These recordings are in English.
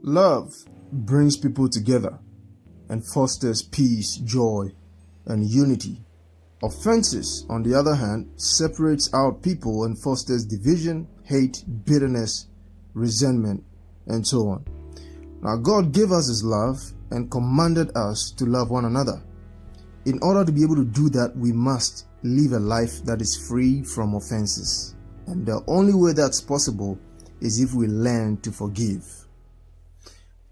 Love brings people together and fosters peace, joy, and unity. Offenses, on the other hand, separates out people and fosters division, hate, bitterness, resentment, and so on. Now, God gave us His love and commanded us to love one another. In order to be able to do that, we must live a life that is free from offenses. And the only way that's possible is if we learn to forgive.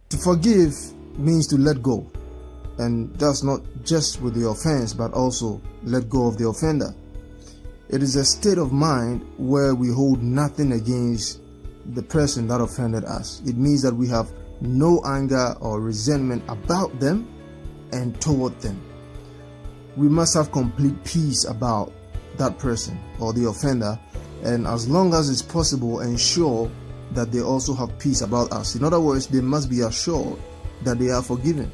To forgive means to let go. And that's not just with the offense, but also let go of the offender. It is a state of mind where we hold nothing against the person that offended us. It means that we have no anger or resentment about them and toward them. We must have complete peace about that person or the offender, and as long as it's possible, ensure that they also have peace about us. In other words, they must be assured that they are forgiven.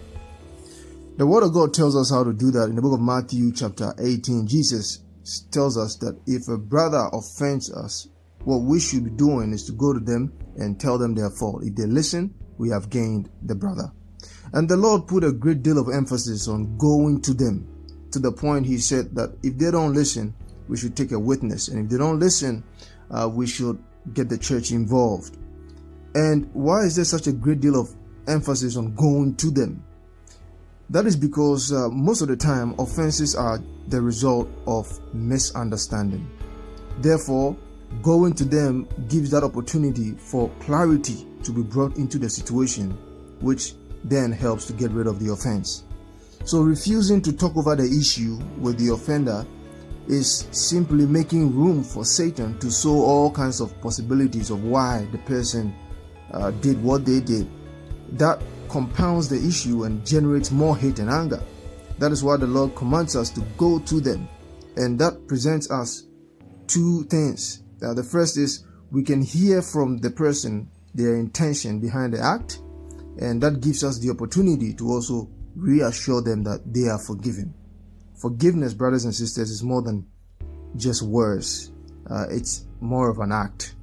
The Word of God tells us how to do that. In the book of Matthew chapter 18, Jesus tells us that if a brother offends us, what we should be doing is to go to them and tell them their fault. If they listen, we have gained the brother. And the Lord put a great deal of emphasis on going to them, to the point He said that if they don't listen, we should take a witness. And if they don't listen, we should get the church involved. And why is there such a great deal of emphasis on going to them? That is because most of the time offenses are the result of misunderstanding. Therefore, going to them gives that opportunity for clarity to be brought into the situation, which then helps to get rid of the offense. So refusing to talk over the issue with the offender is simply making room for Satan to sow all kinds of possibilities of why the person did what they did. That compounds the issue and generates more hate and anger. That is why the Lord commands us to go to them. And that presents us two things. The first is we can hear from the person their intention behind the act, and that gives us the opportunity to also reassure them that they are forgiven. Forgiveness, brothers and sisters, is more than just words. It's more of an act.